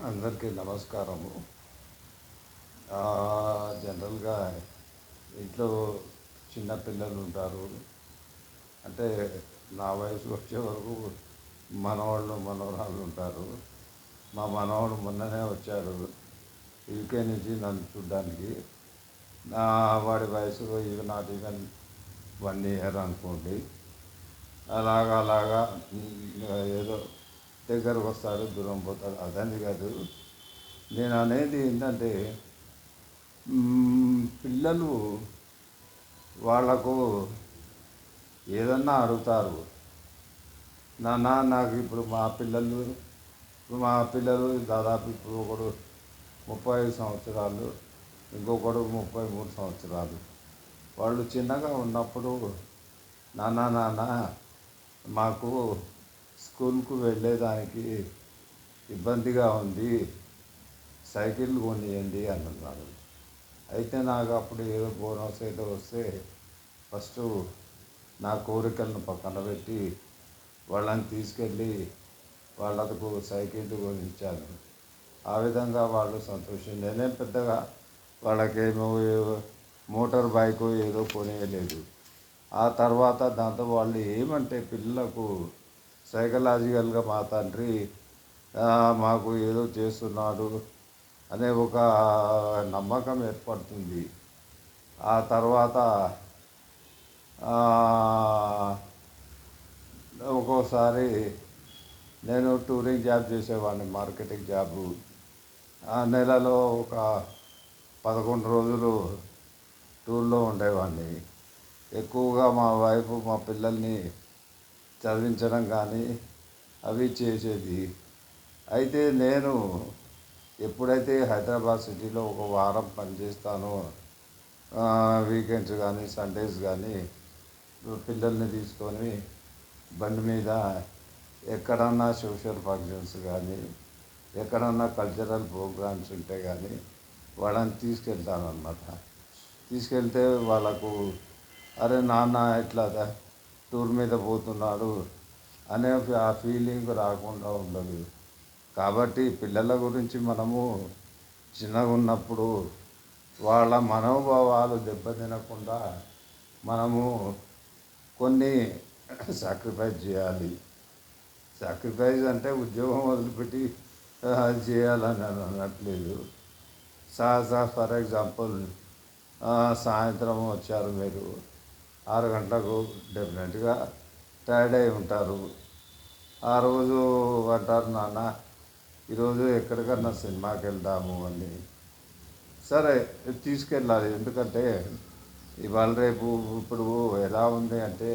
అందరికీ నమస్కారము. జనరల్గా ఇంట్లో చిన్న పిల్లలు ఉంటారు. అంటే నా వయసు వచ్చే వరకు మనవాళ్ళు మనవరాళ్ళు ఉంటారు. మా మనవాడు మొన్ననే వచ్చాడు యూకే నుంచి నన్ను చూడ్డానికి. నా వాడి వయసు నాట్ ఈవెన్ 1 ఇయర్ అనుకోండి. అలాగా ఏదో దగ్గరకు వస్తాడు, దూరం పోతాడు, అదని కాదు. నేను అనేది ఏంటంటే పిల్లలు వాళ్ళకు ఏదన్నా అడుగుతారు. నాన్న నాకు ఇప్పుడు మా పిల్లలు దాదాపు ఇప్పుడు ఒకడు 35 సంవత్సరాలు, ఇంకొకడు 33 సంవత్సరాలు. వాళ్ళు చిన్నగా ఉన్నప్పుడు నాన్న మాకు స్కూల్కు వెళ్ళేదానికి ఇబ్బందిగా ఉంది, సైకిల్ కొనియండి అని అన్నారు. అయితే నాకు అప్పుడు ఏదో బోనస్ ఏదో వస్తే ఫస్ట్ నా కోరికలను పక్కన పెట్టి వాళ్ళని తీసుకెళ్ళి వాళ్ళకు సైకిల్ కొనిచ్చాను. ఆ విధంగా వాళ్ళు సంతోషం. నేనేం పెద్దగా వాళ్ళకేమో మోటార్ బైక్ ఏదో కొనియలేదు. ఆ తర్వాత దాంతో వాళ్ళు ఏమంటే పిల్లలకు సైకలాజికల్గా మా తండ్రి మాకు ఏదో చేస్తున్నాడు అనే ఒక నమ్మకం ఏర్పడుతుంది. ఆ తర్వాత ఒక్కోసారి నేను టూరింగ్ జాబ్ చేసేవాడిని, మార్కెటింగ్ జాబు. ఆ నెలలో ఒక 11 రోజులు టూర్లో ఉండేవాడిని. ఎక్కువగా మా వైఫ్ మా పిల్లల్ని చదివించడం కానీ అవి చేసేది. అయితే నేను ఎప్పుడైతే హైదరాబాద్ సిటీలో ఒక వారం పనిచేస్తానో, వీకెండ్స్ కానీ సండేస్ కానీ పిల్లల్ని తీసుకొని బండి మీద ఎక్కడన్నా సోషల్ ఫంక్షన్స్ కానీ ఎక్కడన్నా కల్చరల్ ప్రోగ్రామ్స్ ఉంటే కానీ వాళ్ళని తీసుకెళ్తాను అన్నమాట. తీసుకెళ్తే వాళ్ళకు అరే నాన్న ఇట్లా టూర్ మీద పోతున్నాడు అనే ఆ ఫీలింగ్ రాకుండా ఉండదు. కాబట్టి పిల్లల గురించి మనము చిన్నగా ఉన్నప్పుడు వాళ్ళ మనోభావాలు దెబ్బతినకుండా మనము కొన్ని సాక్రిఫైస్ చేయాలి. సాక్రిఫైస్ అంటే ఉద్యోగం వదిలిపెట్టి అది చేయాలని అనట్లేదు. ఫర్ ఎగ్జాంపుల్ సాయంత్రం వచ్చారు మీరు 6 గంటలకు, డెఫినెట్గా టైర్డ్ అయి ఉంటారు. ఆ రోజు అంటారు నాన్న ఈరోజు ఎక్కడికన్నా సినిమాకి వెళ్దాము అని. సరే తీసుకెళ్ళాలి, ఎందుకంటే ఇవాళ రేపు ఇప్పుడు ఎలా ఉంది అంటే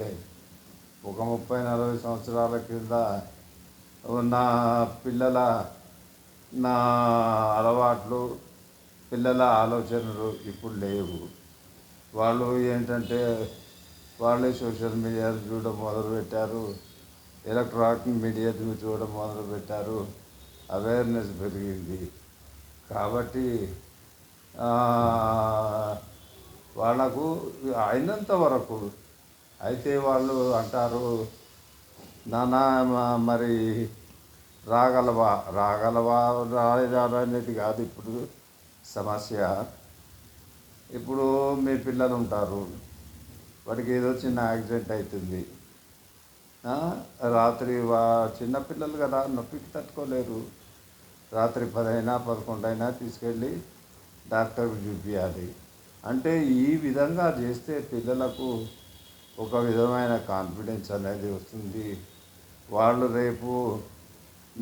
ఒక 30-40 సంవత్సరాల కింద ఉన్న పిల్లల నా అలవాట్లు, పిల్లల ఆలోచనలు ఇప్పుడు లేవు. వాళ్ళు ఏంటంటే వాళ్ళే సోషల్ మీడియా చూడడం మొదలుపెట్టారు, ఎలక్ట్రానిక్ మీడియా చూడడం మొదలుపెట్టారు, అవేర్నెస్ పెరిగింది. కాబట్టి వాళ్ళకు అయినంత వరకు అయితే వాళ్ళు అంటారు నాన్న మరి రాగలవా అనేది కాదు ఇప్పుడు సమస్య. ఇప్పుడు మీ పిల్లలు ఉంటారు, వాడికి ఏదో చిన్న యాక్సిడెంట్ అవుతుంది. రాత్రి చిన్నపిల్లలు కదా, నొప్పికి తట్టుకోలేరు. రాత్రి 10 అయినా 11 అయినా తీసుకెళ్ళి డాక్టర్కి చూపించాలి. అంటే ఈ విధంగా చేస్తే పిల్లలకు ఒక విధమైన కాన్ఫిడెన్స్ అనేది వస్తుంది. వాళ్ళు రేపు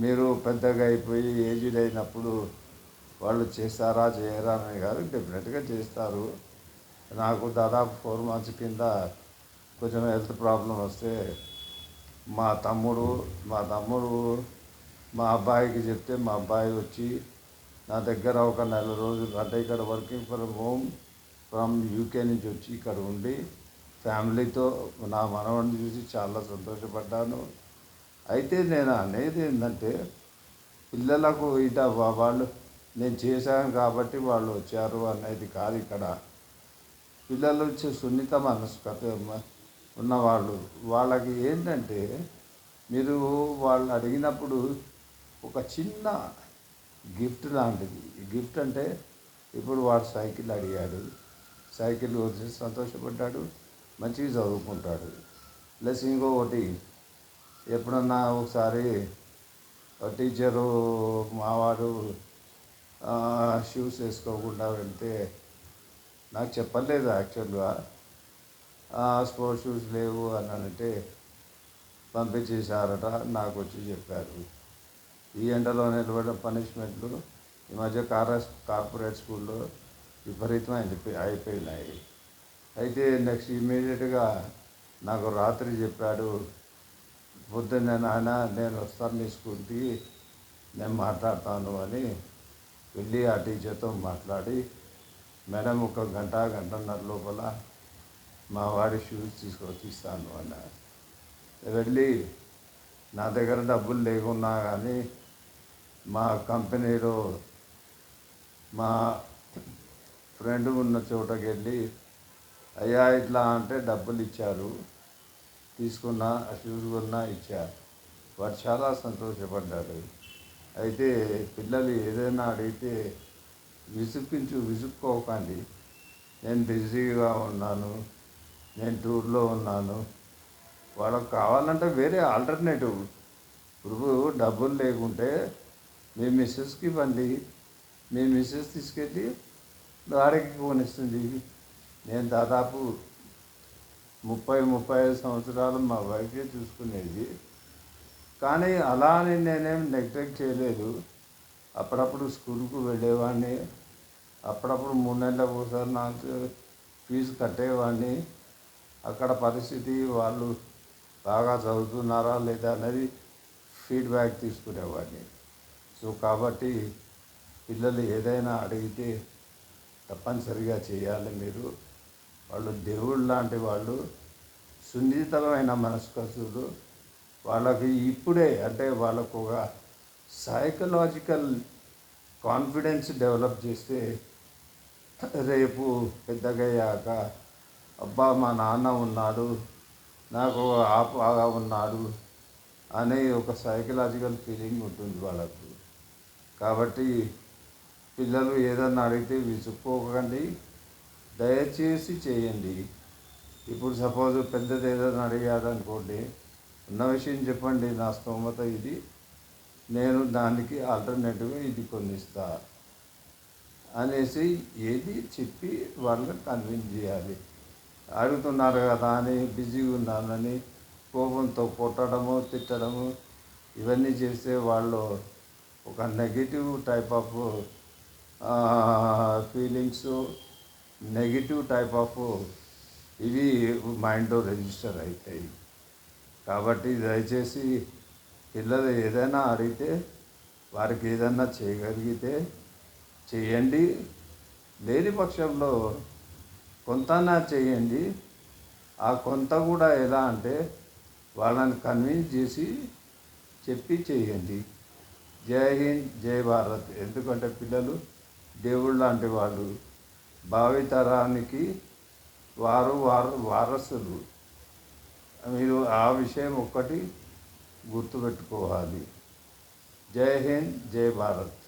మీరు పెద్దగా అయిపోయి ఏజ్డ్ అయినప్పుడు వాళ్ళు చేస్తారా చేయరా అని కాదు, డెఫినెట్గా చేస్తారు. నాకు దాదాపు 4 months కింద కొంచెం హెల్త్ ప్రాబ్లం వస్తే మా తమ్ముడు మా అబ్బాయికి చెప్తే మా అబ్బాయి వచ్చి నా దగ్గర ఒక నెల రోజులు, అంటే ఇక్కడ working from home from UK నుంచి వచ్చి ఇక్కడ ఉండి ఫ్యామిలీతో నా మనవడిని చూసి చాలా సంతోషపడ్డాను. అయితే నేను అనేది ఏంటంటే పిల్లలకు వాళ్ళు నేను చేశాను కాబట్టి వాళ్ళు వచ్చారు అనేది కాదు. ఇక్కడ పిల్లలు వచ్చి సున్నిత మనస్కత ఉన్నవాళ్ళు, వాళ్ళకి ఏంటంటే మీరు వాళ్ళు అడిగినప్పుడు ఒక చిన్న గిఫ్ట్ లాంటిది. గిఫ్ట్ అంటే ఇప్పుడు వాడు సైకిల్ అడిగాడు, సైకిల్ వచ్చి సంతోషపడ్డాడు, మంచిగా చదువుకుంటాడు. ప్లస్ ఇంకొకటి, ఎప్పుడన్నా ఒకసారి టీచరు మావాడు షూస్ వేసుకోకుండా వెళ్తే నాకు చెప్పలేదు యాక్చువల్గా. స్పోర్ట్స్ షూస్ లేవు అని అంటే పంపించేశారట. నాకు వచ్చి చెప్పారు. ఈ ఎండలో నిలబడిన పనిష్మెంట్లు ఈ మధ్య కార్పొరేట్ స్కూల్లో విపరీతం అయిపోయినాయి. అయితే నెక్స్ట్ ఇమీడియట్గా నాకు రాత్రి చెప్పాడు, పొద్దున్న నాయన నేను వస్తాను నీ స్కూల్కి, నేను మాట్లాడతాను అని వెళ్ళి ఆ టీచర్తో మాట్లాడి, మేడం ఒక గంటన్నర లోపల మా వాడి షూస్ తీసుకొచ్చి ఇస్తాను అన్న. వెళ్ళి నా దగ్గర డబ్బులు లేకున్నా కానీ మా కంపెనీలో మా ఫ్రెండ్ ఉన్న చోటకి వెళ్ళి, అయ్యా ఇట్లా అంటే డబ్బులు ఇచ్చారు, తీసుకున్న షూస్ కొన్నా ఇచ్చారు. వాడు చాలా సంతోషపడ్డాడు. అయితే పిల్లలు ఏదైనా అడిగితే విసుక్కోకండి. నేను బిజీగా ఉన్నాను, నేను టూర్లో ఉన్నాను, వాళ్ళకి కావాలంటే వేరే ఆల్టర్నేటివ్. ఇప్పుడు డబ్బులు లేకుంటే మీ మిస్సెస్కి ఇవ్వండి, మీ మిస్సెస్ తీసుకెళ్ళి వాడికి కొనిస్తుంది. నేను దాదాపు 35 సంవత్సరాలు మా వైఫే చూసుకునేది. కానీ అలా అని నేనేం నెగ్లెక్ట్ చేయలేదు. అప్పుడప్పుడు స్కూల్కు వెళ్ళేవాడిని, అప్పుడప్పుడు 3 నెలలకు ఒకసారి నాకు ఫీజు కట్టేవాడిని. అక్కడ పరిస్థితి వాళ్ళు బాగా చదువుతున్నారా లేదా అనేది ఫీడ్బ్యాక్ తీసుకునేవాడిని. సో కాబట్టి పిల్లలు ఏదైనా అడిగితే తప్పనిసరిగా చేయాలి మీరు. వాళ్ళు దేవుళ్ళు లాంటి వాళ్ళు, సున్నితమైన మనస్కసులు. వాళ్ళకి ఇప్పుడే అంటే వాళ్ళకు ఒక సైకలాజికల్ కాన్ఫిడెన్స్ డెవలప్ చేస్తే రేపు పెద్దగయ్యాక అబ్బా మా నాన్న ఉన్నాడు, నాకు ఆపగా ఉన్నాడు అనే ఒక సైకలాజికల్ ఫీలింగ్ ఉంటుంది వాళ్ళకు. కాబట్టి పిల్లలు ఏదన్నా అడిగితే విసుక్కోకండి, దయచేసి చేయండి. ఇప్పుడు సపోజ్ పెద్దది ఏదైనా అడిగాడు అనుకోండి, ఉన్న విషయం చెప్పండి, నా స్తోమత ఇది, నేను దానికి ఆల్టర్నేటివ్గా ఇది కొనిస్తా అనేసి ఏది చెప్పి వాళ్ళని కన్విన్స్ చేయాలి. అడుగుతున్నారు కదా అని బిజీగా ఉన్నానని కోపంతో కొట్టడము, తిట్టడము ఇవన్నీ చేస్తే వాళ్ళు ఒక negative type of feelings, negative type of ఇవి మైండ్లో రిజిస్టర్ అవుతాయి. కాబట్టి దయచేసి పిల్లలు ఏదైనా అడిగితే వారికి ఏదైనా చేయగలిగితే చేయండి. లేని పక్షంలో కొంతనా చేయండి. ఆ కొంత కూడా ఎలా అంటే వాళ్ళని కన్విన్స్ చేసి చెప్పి చేయండి. జై హింద్, జై భారత్. ఎందుకంటే పిల్లలు దేవుళ్ళు లాంటి వాళ్ళు, భావితరానికి వారు వారసులు. మీరు ఆ విషయం ఒక్కటి గుర్తుపెట్టుకోవాలి. జై హింద్, జై భారత్.